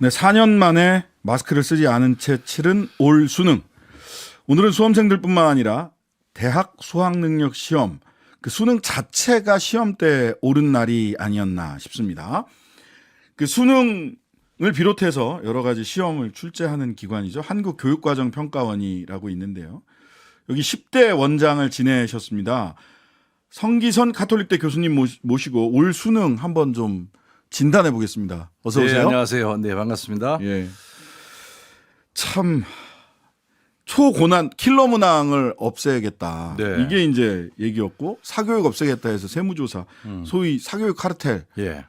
네, 4년 만에 마스크를 쓰지 않은 채 치른 올 수능. 오늘은 수험생들뿐만 아니라 대학 수학능력 시험, 그 수능 자체가 시험 때 오른 날이 아니었나 싶습니다. 그 수능을 비롯해서 여러 가지 시험을 출제하는 기관이죠. 한국교육과정평가원이라고 있는데요. 여기 10대 원장을 지내셨습니다. 성기선 가톨릭대 교수님 모시고 올 수능 한번 좀 진단해 보겠습니다. 어서 오세요. 네, 안녕하세요. 네, 반갑습니다. 예. 참 초고난 킬러 문항을 없애겠다. 네. 이게 이제 얘기였고 사교육 없애겠다 해서 세무조사, 소위 사교육 카르텔. 예.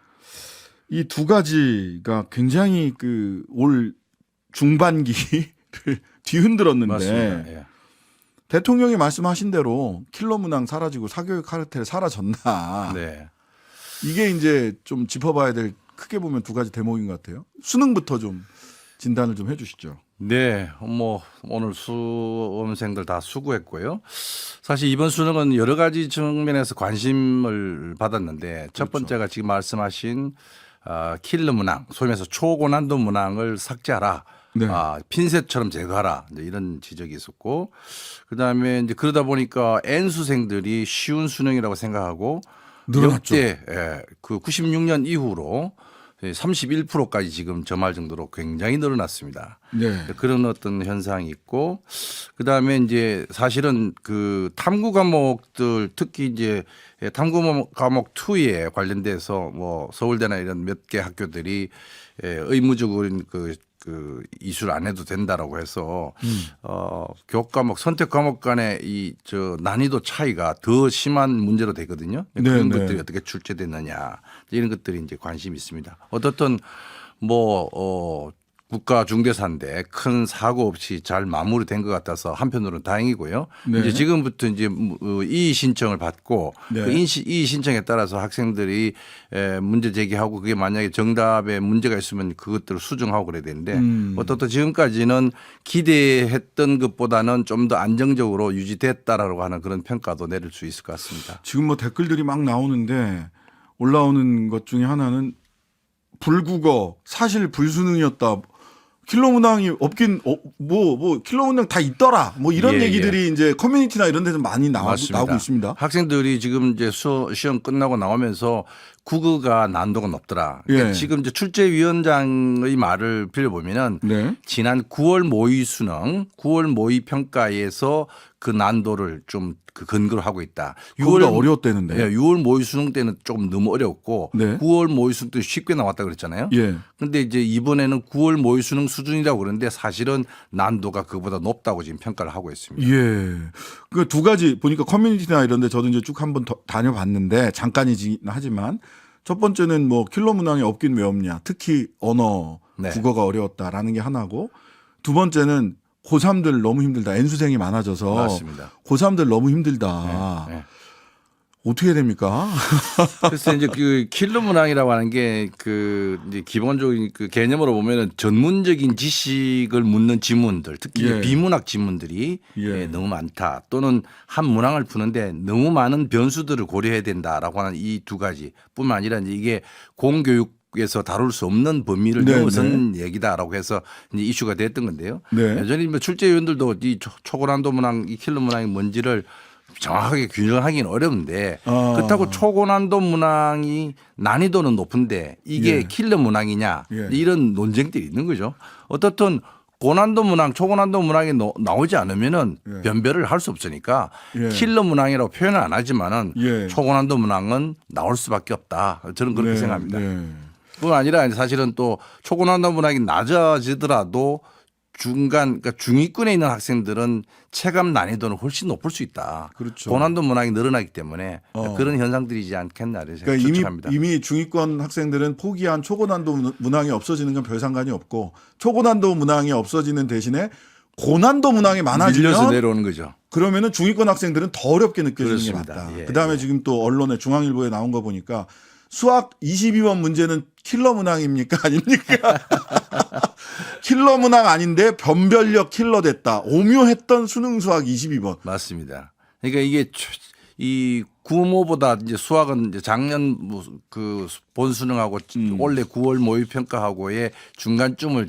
이 두 가지가 굉장히 그 올 중반기를 뒤흔들었는데 맞습니다. 예. 대통령이 말씀하신 대로 킬러 문항 사라지고 사교육 카르텔 사라졌나. 네. 이게 이제 좀 짚어봐야 될 크게 보면 두 가지 대목인 것 같아요. 수능부터 좀 진단을 좀 해주시죠. 네, 뭐 오늘 수험생들 다 수고했고요. 사실 이번 수능은 여러 가지 측면에서 관심을 받았는데 첫 번째가 지금 말씀하신 킬러 문항, 소위 말해서 초고난도 문항을 삭제하라. 네. 핀셋처럼 제거하라. 이제 이런 지적이 있었고, 그 다음에 이제 그러다 보니까 N수생들이 쉬운 수능이라고 생각하고 늘어났죠. 역대 그 96년 이후로 31%까지 지금 점할 정도로 굉장히 늘어났습니다. 네. 그런 어떤 현상이 있고, 그 다음에 이제 사실은 그 탐구 과목들 특히 이제 탐구 과목 2에 관련돼서 뭐 서울대나 이런 몇 개 학교들이 의무적으로 그 이수를 안 해도 된다라고 해서 교과 과목 선택 과목 간의 이 저 난이도 차이가 더 심한 문제로 되거든요. 그런 네, 것들이 네. 어떻게 출제됐느냐 이런 것들이 이제 관심이 있습니다. 어떻든 뭐 국가 중대사인데 큰 사고 없이 잘 마무리된 것 같아서 한편으로는 다행이고요. 네. 이제 지금부터 이제 이의 신청을 받고 네. 그 이의 신청에 따라서 학생들이 문제 제기하고 그게 만약에 정답에 문제가 있으면 그것들을 수정하고 그래야 되는데 어떻든 지금까지는 기대했던 것보다는 좀 더 안정적으로 유지됐다라고 하는 그런 평가도 내릴 수 있을 것 같습니다. 지금 뭐 댓글들이 막 나오는데 올라오는 것 중에 하나는 불국어 사실 불수능이었다. 킬러 문항이 없긴 뭐 킬러 문항 다 있더라. 뭐 이런 예, 얘기들이 이제 커뮤니티나 이런 데서 많이 맞습니다. 나오고 있습니다. 학생들이 지금 이제 시험 끝나고 나오면서 국어가 난도가 높더라. 그러니까 예. 지금 이제 출제위원장의 말을 빌려보면은 네. 지난 9월 모의 수능, 9월 모의 평가에서 그 난도를 좀 그 근거로 하고 있다. 그거보다 어려웠다는데. 예, 6월 모의 수능 때는 조금 너무 어려웠고 네. 9월 모의 수능 때 쉽게 나왔다 그랬잖아요. 예. 그런데 이제 이번에는 9월 모의 수능 수준이라고 그러는데 사실은 난도가 그보다 높다고 지금 평가를 하고 있습니다. 예. 그 두 가지 보니까 커뮤니티나 이런 데 저도 이제 쭉 한번 다녀봤는데 잠깐이긴 하지만 첫 번째는 뭐 킬러 문항이 없긴 왜 없냐. 특히 언어, 네. 국어가 어려웠다라는 게 하나고 두 번째는 고3들 너무 힘들다. N수생이 많아져서 맞습니다. 고3들 너무 힘들다. 네. 어떻게 해야 됩니까? 그래서 이제 그 킬러 문항이라고 하는 게 그 이제 기본적인 그 개념으로 보면은 전문적인 지식을 묻는 지문들, 특히 예. 비문학 지문들이 예. 너무 많다. 또는 한 문항을 푸는데 너무 많은 변수들을 고려해야 된다라고 하는 이 두 가지뿐만 아니라 이제 이게 공교육에서 다룰 수 없는 범위를 네, 넘어선 얘기다라고 해서 이제 이슈가 됐던 건데요. 네. 여전히 뭐 출제위원들도 이 초고난도 문항, 이 킬러 문항이 뭔지를 정확하게 규정하기는 어려운데 그렇다고 초고난도 문항이 난이도는 높은데 이게 예. 킬러 문항이냐 예. 이런 논쟁들이 있는 거죠. 어떻든 고난도 문항, 초고난도 문항이 나오지 않으면은 예. 변별을 할 수 없으니까 예. 킬러 문항이라고 표현을 안 하지만은 예. 초고난도 문항은 나올 수밖에 없다. 저는 그렇게 네, 생각합니다. 네. 뿐 아니라 사실은 또 초고난도 문항이 낮아지더라도 그러니까 중위권에 있는 학생들은 체감 난이도는 훨씬 높을 수 있다. 그렇죠. 고난도 문항이 늘어나기 때문에 그런 현상들이지 않겠나 이렇게 그러니까 추측합니다. 이미 중위권 학생들은 포기한 초고난도 문항이 없어지는 건 별 상관이 없고 초고난도 문항이 없어지는 대신에 고난도 문항이 밀려서 많아지면 내려오는 거죠. 그러면 중위권 학생들은 더 어렵게 느껴지는 그렇습니다. 게 맞다. 예, 그다음에 예. 지금 또 언론에 중앙일보에 나온 거 보니까 수학 22번 문제는 킬러 문항입니까? 아닙니까? 킬러 문항 아닌데 변별력 킬러 됐다. 오묘했던 수능 수학 22번. 맞습니다. 그러니까 이게 이 구모보다 이제 수학은 이제 작년 그 본수능하고 올해 9월 모의평가하고의 중간쯤을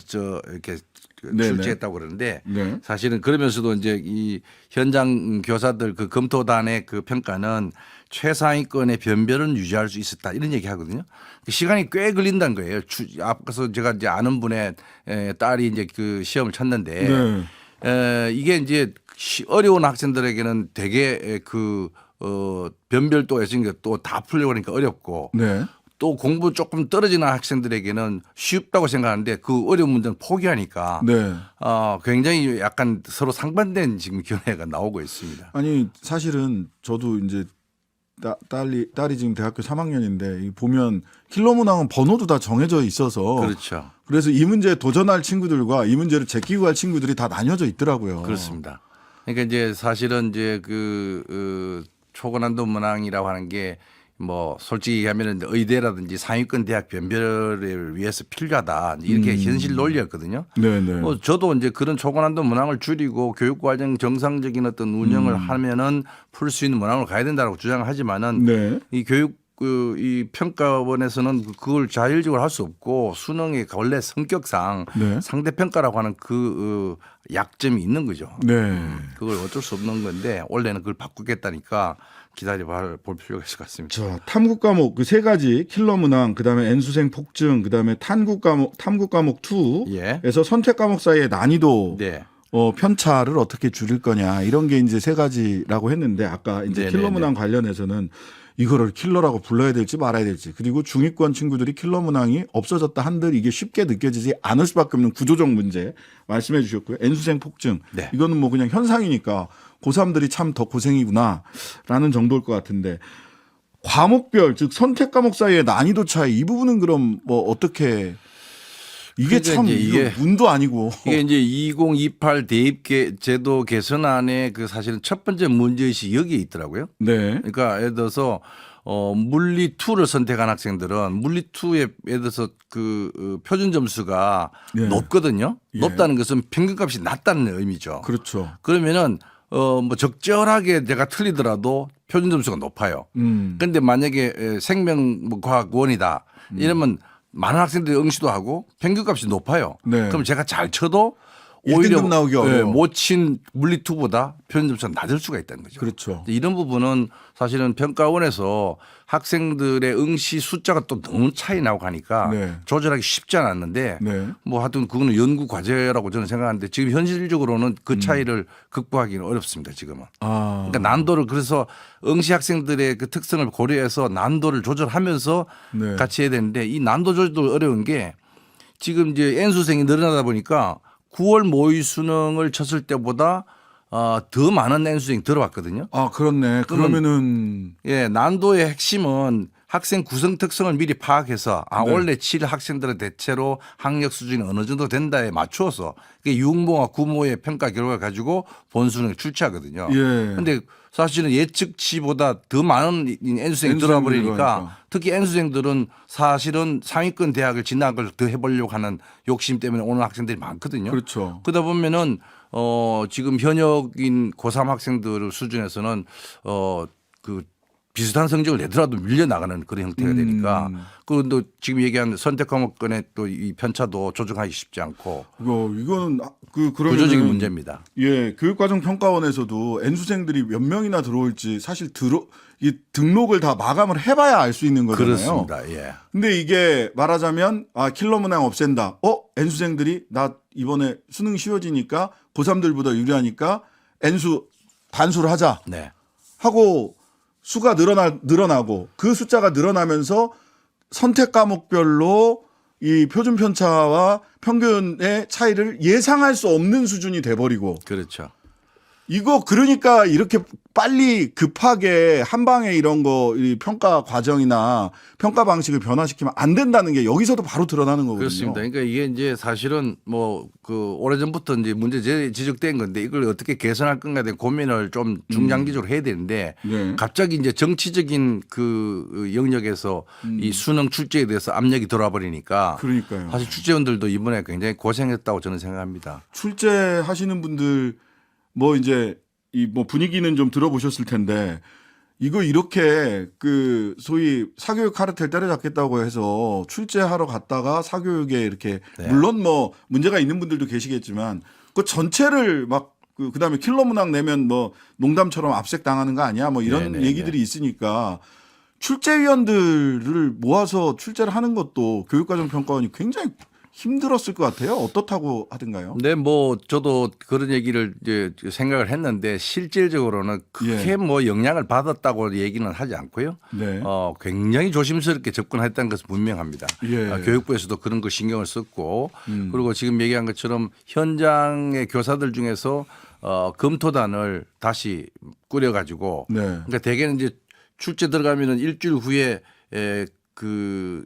이렇게 네네. 출제했다고 그러는데 네. 사실은 그러면서도 이제 이 현장 교사들 그 검토단의 그 평가는 최상위권의 변별은 유지할 수 있었다 이런 얘기 하거든요. 시간이 꽤 걸린다는 거예요. 앞서 제가 이제 아는 분의 딸이 이제 그 시험을 쳤는데 네. 이게 이제 어려운 학생들에게는 되게 변별도가 있으니까 또 다 풀려고 하니까 어렵고 네. 또 공부 조금 떨어지는 학생들에게는 쉽다고 생각하는데 그 어려운 문제는 포기하니까 네. 굉장히 약간 서로 상반된 지금 견해가 나오고 있습니다. 아니 사실은 저도 이제 딸이 지금 대학교 3학년인데 보면 킬러 문항은 번호도 다 정해져 있어서 그렇죠. 그래서 이 문제에 도전할 친구들과 이 문제를 제끼고 할 친구들이 다 나뉘어져 있더라고요. 그렇습니다. 그러니까 이제 사실은 이제 그 초고난도 문항이라고 하는 게 뭐 솔직히 얘기하면 의대라든지 상위권 대학 변별을 위해서 필요하다 이렇게 현실 논리였거든요. 네네. 저도 이제 그런 초고난도 문항을 줄이고 교육과정 정상적인 어떤 운영을 하면은 풀 수 있는 문항으로 가야 된다고 주장을 하지만은 네. 이 교육 이 평가원에서는 그걸 자율적으로 할 수 없고 수능의 원래 성격상 네. 상대 평가라고 하는 그 약점이 있는 거죠. 네. 그걸 어쩔 수 없는 건데 원래는 그걸 바꾸겠다니까 기다려 볼 필요가 있을 것 같습니다. 자, 탐구 과목 그 세 가지 킬러 문항, 그다음에 N수생 폭증, 그다음에 탐구 과목 2에서 선택 과목 사이의 난이도 네. 편차를 어떻게 줄일 거냐 이런 게 이제 세 가지라고 했는데 아까 이제 킬러 문항 관련해서는 이거를 킬러라고 불러야 될지 말아야 될지 그리고 중위권 친구들이 킬러 문항이 없어졌다 한들 이게 쉽게 느껴지지 않을 수밖에 없는 구조적 문제 말씀해 주셨고요. N수생 폭증 네. 이거는 뭐 그냥 현상이니까 고3들이 참 더 고생이구나라는 정도일 것 같은데 과목별 즉 선택 과목 사이의 난이도 차이 이 부분은 그럼 뭐 어떻게 이게 그러니까 참 이게 이거 문도 아니고 이게 이제 2028 대입 제도 개선안의 그 사실은 첫 번째 문제의식이 여기에 있더라고요. 네. 그러니까 예를 들어서 물리 2를 선택한 학생들은 물리 2에 예를 들어서 그 표준 점수가 예. 높거든요. 예. 높다는 것은 평균값이 낮다는 의미죠. 그렇죠. 그러면은 뭐 적절하게 내가 틀리더라도 표준 점수가 높아요. 그런데 만약에 생명과학원이다 이러면 많은 학생들이 응시도 하고 평균값이 높아요. 네. 그럼 제가 잘 쳐도 1등급 오히려 나오기 어려워. 못 친 물리 2보다 표준 점수가 낮을 수가 있다는 거죠. 그렇죠. 이런 부분은 사실은 평가원에서 학생들의 응시 숫자가 또 너무 차이 나고 하니까 네. 조절하기 쉽지 않았는데 네. 뭐 하여튼 그거는 연구 과제라고 저는 생각하는데 지금 현실적으로는 그 차이를 극복하기는 어렵습니다. 지금은. 아. 그러니까 난도를 그래서 응시 학생들의 그 특성을 고려해서 난도를 조절하면서 네. 같이 해야 되는데 이 난도 조절도 어려운 게 지금 이제 N수생이 늘어나다 보니까 9월 모의 수능을 쳤을 때보다 더 많은 N수생이 들어왔거든요. 아, 그렇네. 그러면은 예, 난도의 핵심은 학생 구성 특성을 미리 파악해서 네. 원래 칠 학생들은 대체로 학력 수준이 어느 정도 된다에 맞추어서 육모와 구모의 평가 결과를 가지고 본수능을 출제하거든요. 예. 그런데 사실은 예측치보다 더 많은 N수생이 들어와 버리니까 들어가니까. 특히 N수생들은 사실은 상위권 대학을 진학을 더 해보려고 하는 욕심 때문에 오는 학생들이 많거든요. 그렇죠. 그러다 보면은 지금 현역인 고3 학생들 수준에서는 그 비슷한 성적을 내더라도 밀려나가는 그런 형태가 되니까 그또 지금 얘기한 선택 과목권의 또 이 편차도 조정하기 쉽지 않고 이거는 그러면 구조적인 문제입니다. 예, 교육과정 평가원에서도 N수생들이 몇 명이나 들어올지 사실 이 등록을 다 마감을 해봐야 알 수 있는 거잖아요. 그렇습니다. 예. 근데 이게 말하자면 킬러 문항 없앤다. N수생들이 나 이번에 수능 쉬워지니까 고3들보다 유리하니까 N수 반수를 하자 네. 하고 수가 늘어나고 그 숫자가 늘어나면서 선택 과목별로 이 표준 편차와 평균의 차이를 예상할 수 없는 수준이 돼버리고 그렇죠. 이거 그러니까 이렇게 빨리 급하게 한 방에 이런 거 이 평가 과정이나 평가 방식을 변화시키면 안 된다는 게 여기서도 바로 드러나는 거거든요. 그렇습니다. 그러니까 이게 이제 사실은 뭐 그 오래전부터 이제 문제 지적된 건데 이걸 어떻게 개선할 건가에 대한 고민을 좀 중장기적으로 해야 되는데 네. 갑자기 이제 정치적인 그 영역에서 이 수능 출제에 대해서 압력이 들어와 버리니까 그러니까요. 사실 출제원들도 이번에 굉장히 고생했다고 저는 생각합니다. 출제하시는 분들 뭐 이제 이 뭐 분위기는 좀 들어보셨을 텐데 이거 이렇게 그 소위 사교육 카르텔 때려잡겠다고 해서 출제하러 갔다가 사교육에 이렇게 네. 물론 뭐 문제가 있는 분들도 계시겠지만 그 전체를 막 그다음에 킬러 문항 내면 뭐 농담처럼 압색 당하는 거 아니야? 뭐 이런 네네네. 얘기들이 있으니까 출제위원들을 모아서 출제를 하는 것도 교육과정평가원이 굉장히 힘들었을 것 같아요. 어떻다고 하던가요? 네, 뭐 저도 그런 얘기를 이제 생각을 했는데 실질적으로는 크게 예. 뭐 영향을 받았다고 얘기는 하지 않고요. 네. 굉장히 조심스럽게 접근했다는 것은 분명합니다. 예. 교육부에서도 그런 거 신경을 썼고 그리고 지금 얘기한 것처럼 현장의 교사들 중에서 검토단을 다시 꾸려가지고 네. 그러니까 대개는 이제 출제 들어가면은 일주일 후에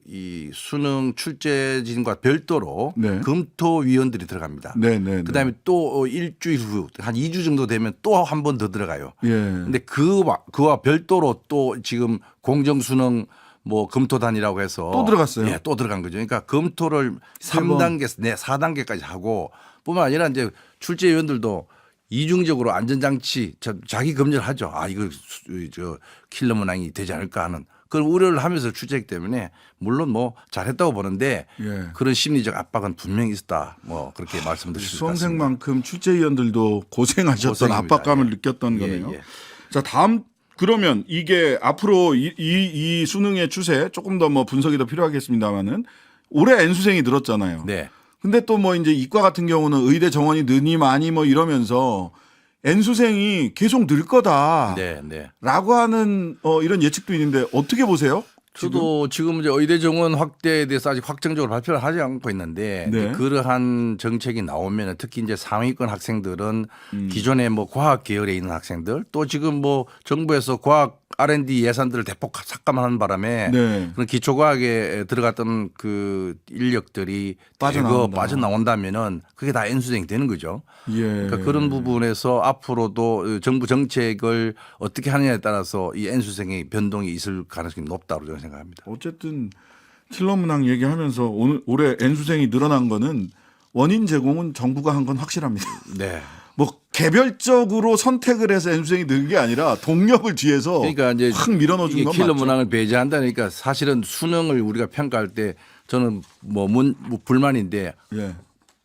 이 수능 출제진과 별도로 네. 검토위원들이 들어갑니다. 네, 네. 그다음에 또 일주일 후 한 2주 정도 되면 또 한 번 더 들어가요. 예. 근데 그와 별도로 또 지금 공정수능 뭐 검토단이라고 해서 또 들어갔어요? 예, 또 들어간 거죠. 그러니까 검토를 세 번. 3단계, 4단계까지 하고 뿐만 아니라 이제 출제위원들도 이중적으로 안전장치 자기 검열을 하죠. 아, 이거 저 킬러 문항이 되지 않을까 하는 그런 우려를 하면서 출제했기 때문에 물론 뭐 잘했다고 보는데 예. 그런 심리적 압박은 분명히 있었다. 뭐 그렇게 말씀드릴 수 있습니다. 수험생만큼 출제위원들도 고생하셨던 고생입니다. 압박감을 예. 느꼈던 예, 거네요. 예. 자, 다음 그러면 이게 앞으로 이 수능의 추세 조금 더 뭐 분석이 더 필요하겠습니다만은 올해 N수생이 늘었잖아요. 네. 근데 또 뭐 이제 이과 같은 경우는 의대 정원이 느니 많이 뭐 이러면서 N수생이 계속 늘 거다라고 네, 네. 하는 이런 예측도 있는데 어떻게 보세요? 저도 지금 이제 의대 정원 확대에 대해서 아직 확정적으로 발표를 하지 않고 있는데 네. 그러한 정책이 나오면 특히 이제 상위권 학생들은 기존에 뭐 과학 계열에 있는 학생들 또 지금 뭐 정부에서 과학 R&D 예산들을 대폭 삭감하는 바람에 네. 그런 기초과학에 들어갔던 그 인력들이 빠져나온다. 빠져나온다면은 그게 다 N수생이 되는 거죠. 예. 그러니까 그런 부분에서 앞으로도 정부 정책을 어떻게 하느냐에 따라서 이 N수생의 변동이 있을 가능성이 높다고 저는 생각합니다. 어쨌든 킬러 문항 얘기하면서 올해 N수생이 늘어난 거는 원인 제공은 정부가 한 건 확실합니다. 네. 뭐 개별적으로 선택을 해서 N수생이 는 게 아니라 동력을 뒤에서 그러니까 이제 확 밀어넣어 준 이게 건 킬러 맞죠. 문항을 배제한다니까 사실은 수능을 우리가 평가할 때 저는 뭐 불만인데 예.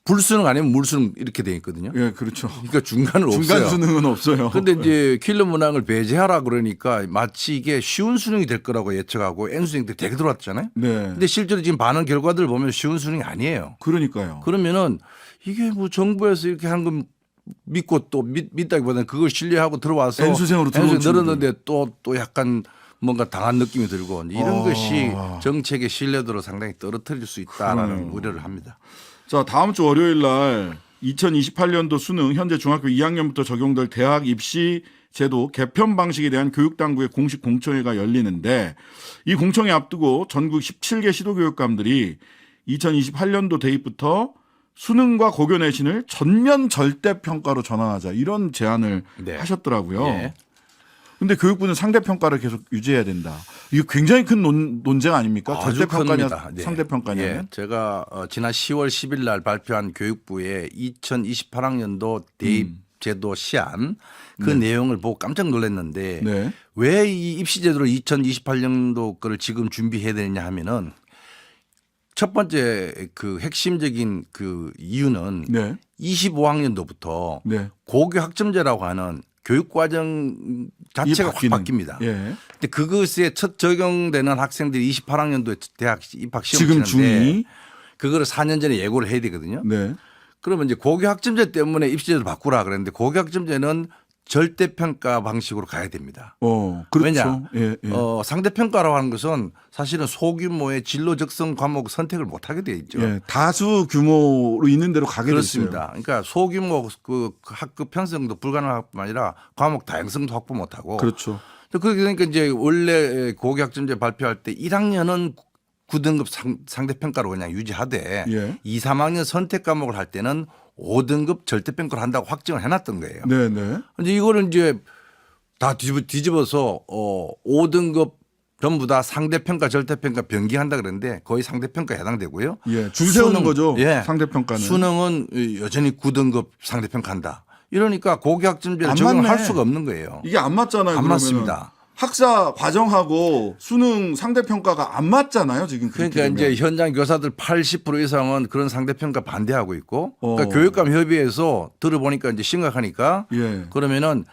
불수능 아니면 물수능 이렇게 돼 있거든요. 예, 그렇죠. 그러니까 중간은 중간 없어요. 수능은 없어요. 근데 이제 킬러 문항을 배제하라 그러니까 마치 이게 쉬운 수능이 될 거라고 예측하고 N수생들이 되게 들어왔잖아요. 네. 근데 실제로 지금 반응 결과들을 보면 쉬운 수능이 아니에요. 그러니까요. 그러면은 이게 뭐 정부에서 이렇게 한 건 믿고 또 믿다기보다는 그걸 신뢰하고 들어와서 N수생으로 들어온 늘었는데 또 약간 뭔가 당한 느낌이 들고 이런 아. 것이 정책의 신뢰도를 상당히 떨어뜨릴 수 있다라는 그러네요. 우려를 합니다. 자, 다음 주 월요일 날 2028년도 수능 현재 중학교 2학년부터 적용될 대학 입시 제도 개편 방식에 대한 교육당국의 공식 공청회가 열리는데 이 공청회 앞두고 전국 17개 시도교육감들이 2028년도 대입부터 수능과 고교 내신을 전면 절대평가로 전환하자 이런 제안을 네. 하셨더라고요. 예. 근데 교육부는 상대평가를 계속 유지해야 된다. 이거 굉장히 큰 논쟁 아닙니까? 아주 절대평가냐 큽니다. 네. 상대평가냐. 예. 제가 지난 10월 10일 날 발표한 교육부의 2028학년도 대입 제도 시안 그 내용을 보고 깜짝 놀랐는데 네. 왜 이 입시 제도를 2028년도 거를 지금 준비해야 되느냐 하면은 첫 번째 그 핵심적인 그 이유는 네. 25학년도부터 네. 고교 학점제라고 하는 교육 과정 자체가 확 바뀝니다. 예. 근데 그것에 첫 적용되는 학생들이 28학년도에 대학 입학 시험 지금 치는데 중2. 그거를 4년 전에 예고를 해야 되거든요. 네. 그러면 이제 고교 학점제 때문에 입시제도를 바꾸라 그랬는데 고교 학점제는 절대평가 방식으로 가야 됩니다. 그렇죠. 왜냐? 예, 예. 상대평가라고 하는 것은 사실은 소규모의 진로 적성 과목 선택을 못 하게 돼 있죠. 예. 다수 규모로 있는 대로 가게 그렇습니다. 됐어요. 그러니까 소규모 그 학급 편성도 불가능할 뿐만 아니라 과목 다양성도 확보 못 하고. 그렇죠. 그러니까 이제 원래 고교 학점제 발표할 때 1학년은 9등급 상대평가로 그냥 유지하되 예. 2, 3학년 선택 과목을 할 때는 5등급 절대평가를 한다고 확정을 해놨던 거예요. 네, 네. 근데 이거를 이제 다 뒤집어서 5등급 전부 다 상대평가 절대평가 변기한다 그랬는데 거의 상대평가에 해당되고요. 예. 줄 세우는 수능, 거죠. 예. 상대평가는. 수능은 여전히 9등급 상대평가한다. 이러니까 고교 학점제를 안 적용할 맞네. 수가 없는 거예요. 이게 안 맞잖아요. 안 그러면은. 맞습니다. 학사 과정하고 수능 상대평가가 안 맞잖아요, 지금. 그러니까 이제 현장 교사들 80% 이상은 그런 상대평가 반대하고 있고, 그러니까 어. 교육감 협의회에서 들어보니까 이제 심각하니까 예. 그러면은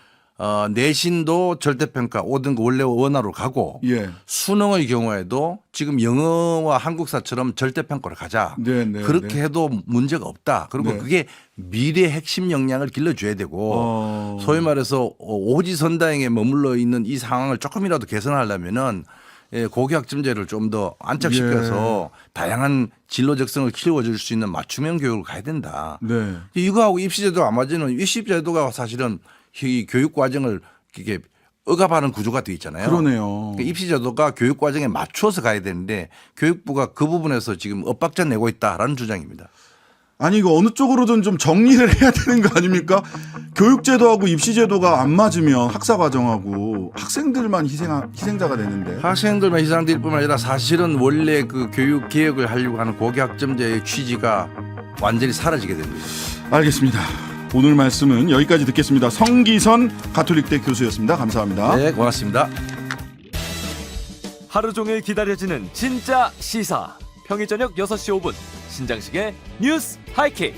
내신도 절대평가 5등급 원래 원화로 가고 예. 수능의 경우에도 지금 영어와 한국사처럼 절대평가로 가자. 네, 네, 그렇게 네. 해도 문제가 없다. 그리고 네. 그게 미래의 핵심 역량을 길러줘야 되고 소위 말해서 오지선다행에 머물러 있는 이 상황을 조금이라도 개선하려면은 고교학점제를 좀 더 안착시켜서 다양한 진로 적성을 키워줄 수 있는 맞춤형 교육을 가야 된다. 네. 이거하고 입시제도 안 맞으면 입시제도가 사실은 이 교육 과정을 이게 억압하는 구조가 되어 있잖아요. 그러네요. 그러니까 입시제도가 교육 과정에 맞춰서 가야 되는데 교육부가 그 부분에서 지금 엇박자 내고 있다라는 주장입니다. 아니 이거 어느 쪽으로든 좀 정리를 해야 되는 거 아닙니까? 교육제도하고 입시제도가 안 맞으면 학사 과정하고 학생들만 희생자가 되는데. 학생들만 희생될 뿐만 아니라 사실은 원래 그 교육 개혁을 하려고 하는 고교학점제의 취지가 완전히 사라지게 됩니다. 알겠습니다. 오늘 말씀은 여기까지 듣겠습니다. 성기선 가톨릭대 교수였습니다. 감사합니다. 네, 고맙습니다. 하루 종일 기다려지는 진짜 시사. 평일 저녁 6시 5분 신장식의 뉴스 하이킥.